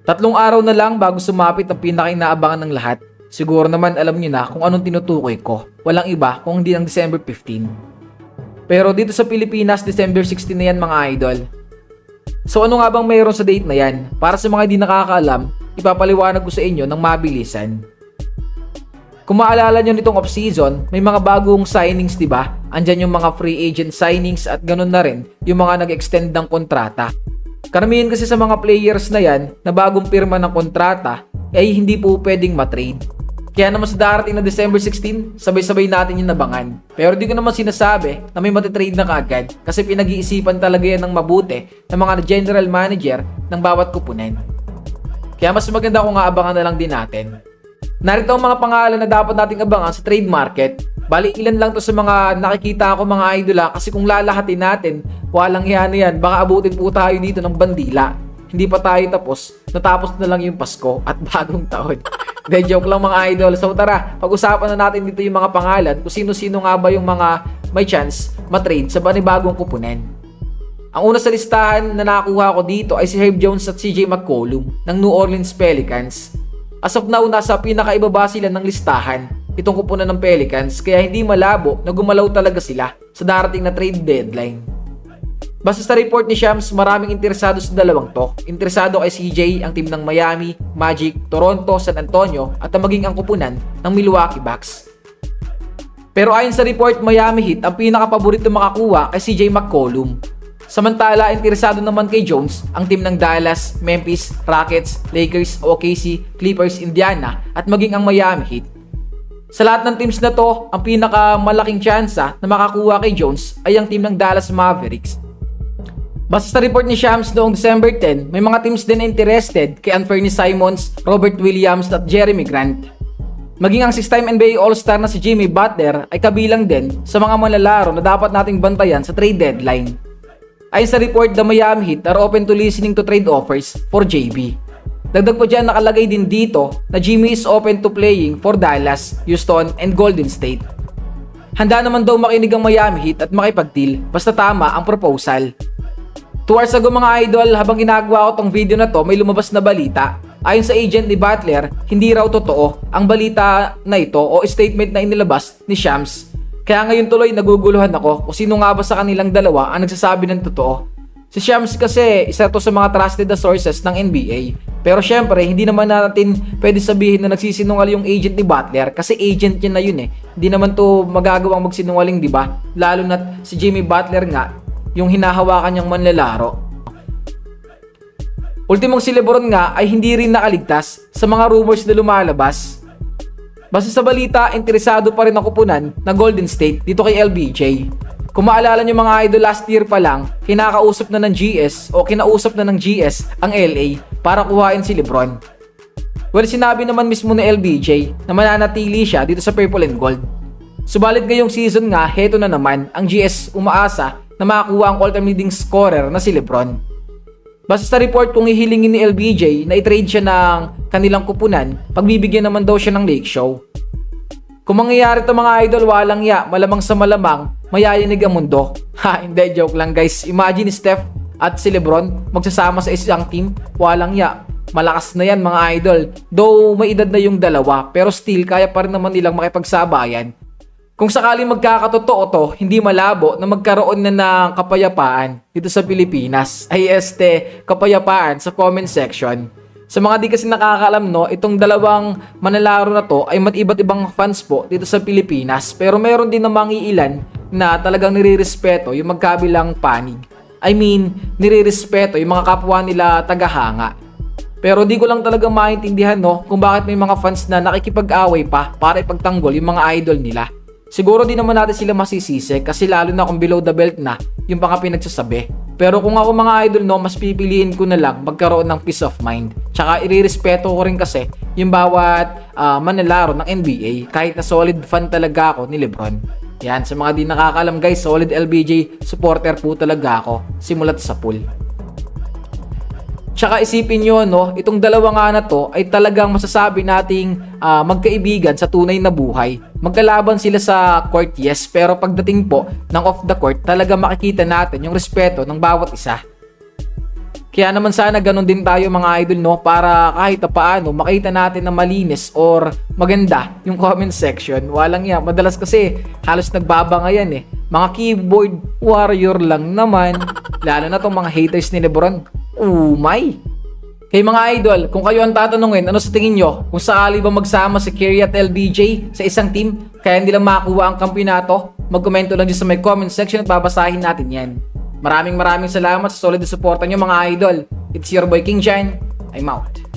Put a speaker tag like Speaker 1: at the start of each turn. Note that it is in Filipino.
Speaker 1: 3 araw na lang bago sumapit ang pinaka-inaabangan ng lahat. Siguro naman alam niyo na kung anong tinutukoy ko. Walang iba kung hindi ang December 15. Pero dito sa Pilipinas, December 16 na yan mga idol. So ano nga bang mayroon sa date na yan? Para sa mga hindi nakakaalam, ipapaliwanag ko sa inyo ng mabilisan. Kung maalala nyo nitong off-season, may mga bagong signings, diba? Andyan yung mga free agent signings at ganun na rin yung mga nag-extend ng kontrata. Karamihan kasi sa mga players na yan na bagong pirma ng kontrata ay hindi po pwedeng matrade. Kaya naman sa darating na December 16, sabay-sabay natin yung nabangan. Pero di ko naman sinasabi na may matitrade na kaagad kasi pinag-iisipan talaga yan ng mabuti ng mga general manager ng bawat kupunan. Kaya mas maganda kung aabangan na lang din natin. Narito ang mga pangalan na dapat nating abangan sa trade market. Bali ilan lang to sa mga nakikita ko mga idola kasi kung lalahatin natin, walang yan yan, baka abutin po tayo dito ng bandila. Hindi pa tayo tapos, natapos na lang yung Pasko at bagong taon. De joke lang mga idol. So tara, pag-usapan na natin dito yung mga pangalan kung sino-sino nga ba yung mga may chance matrade sa panibagong kupunan. Ang una sa listahan na nakakuha ko dito ay si Herb Jones at CJ McCollum ng New Orleans Pelicans. As of now, nasa pinakaibaba sila ng listahan itong kupunan ng Pelicans kaya hindi malabo na gumalaw talaga sila sa darating na trade deadline. Basta sa report ni Shams, maraming interesado sa dalawang to. Interesado kay CJ ang team ng Miami, Magic, Toronto, San Antonio at ang maging ang kupunan ng Milwaukee Bucks. Pero ayon sa report, Miami Heat ang pinakapaborito makakuha kay CJ McCollum. Samantala, interesado naman kay Jones ang team ng Dallas, Memphis, Rockets, Lakers, OKC, Clippers, Indiana at maging ang Miami Heat. Sa lahat ng teams na to, ang pinakamalaking tsansa na makakuha kay Jones ay ang team ng Dallas Mavericks. Basta sa report ni Shams noong December 10, may mga teams din na interested kay Anthony Simons, Robert Williams at Jeremy Grant. Maging ang 6-time NBA All-Star na si Jimmy Butler ay kabilang din sa mga manlalaro na dapat nating bantayan sa trade deadline. Ayon sa report, the Miami Heat are open to listening to trade offers for JB. Dagdag pa dyan, nakalagay din dito na Jimmy is open to playing for Dallas, Houston, and Golden State. Handa naman daw makinig ang Miami Heat at makipag-deal basta tama ang proposal. 2 hours ago mga idol, habang ginagawa ko tong video na to, may lumabas na balita. Ayon sa agent ni Butler, hindi raw totoo ang balita na ito o statement na inilabas ni Shams. Kaya ngayon tuloy naguguluhan ako kung sino nga ba sa kanilang dalawa ang nagsasabi ng totoo. Si Shams kasi isa to sa mga trusted na sources ng NBA. Pero syempre, hindi naman natin pwede sabihin na nagsisinungal yung agent ni Butler kasi agent niya na yun eh. Hindi naman to magagawang magsinungaling, di ba? Lalo na si Jimmy Butler nga, yung hinahawakan niyang manlalaro. Ultimong si LeBron nga ay hindi rin nakaligtas sa mga rumors na lumalabas. Basta sa balita, interesado pa rin ang kupunan na Golden State dito kay LBJ. Kung maalala nyo mga idol, last year pa lang, kinakausap na ng GS o kinausap na ng GS ang LA para kuhain si LeBron. Well, sinabi naman mismo ni LBJ na mananatili siya dito sa Purple and Gold. Subalit ngayong season nga, heto na naman, ang GS umaasa na makakuha ang all-time leading scorer na si LeBron. Basta sa report, kung hihilingin ni LBJ na i-trade siya ng kanilang kupunan, pagbibigyan naman daw siya ng Lake Show. Kung mangyayari ito mga idol, walang ya, malamang sa malamang, mayayanig ang mundo. Ha, hindi, joke lang guys. Imagine Steph at si LeBron magsasama sa isang team, walang ya. Malakas na yan mga idol. Though may edad na yung dalawa, pero still kaya pa rin naman nilang makipagsabayan. Kung sakaling magkakatotoo to, hindi malabo na magkaroon na ng kapayapaan dito sa Pilipinas. Ay kapayapaan sa comment section. Sa mga di kasi nakakaalam no, itong dalawang manlalaro na to ay iba't ibang fans po dito sa Pilipinas. Pero meron din namang iilan na talagang nirirespeto yung magkabilang panig. I mean, nirirespeto yung mga kapwa nila tagahanga. Pero di ko lang talaga maintindihan no, kung bakit may mga fans na nakikipag-away pa para ipagtanggol yung mga idol nila. Siguro di naman natin sila masisisi kasi lalo na kung below the belt na yung mga pinagsasabi. Pero kung ako mga idol no, mas pipiliin ko na lang magkaroon ng peace of mind. Tsaka irerespeto ko rin kasi yung bawat manlalaro ng NBA kahit na solid fan talaga ako ni LeBron. Yan, sa mga di nakakalam guys, solid LBJ supporter po talaga ako simulat sa pool. Tsaka isipin nyo no, itong dalawa nga na to ay talagang masasabi nating magkaibigan sa tunay na buhay. Magkalaban sila sa court, yes, pero pagdating po ng off the court, talaga makikita natin yung respeto ng bawat isa. Kaya naman sana ganun din tayo mga idol, no, para kahit paano makita natin na malinis or maganda yung comment section. Walang yan, madalas kasi halos nagbabangayan eh. Mga keyboard warrior lang naman, lalo na tong mga haters ni Lebron. Oh my! Kay mga idol, kung kayo ang tatanungin, ano sa tingin nyo? Kung sakali ba magsama si Curry at LBJ sa isang team, kaya hindi lang makakuha ang kampiyonato? Magkomento lang dyan sa may comment section at babasahin natin yan. Maraming salamat sa solid na suporta nyo mga idol. It's your boy King Jan. I'm out.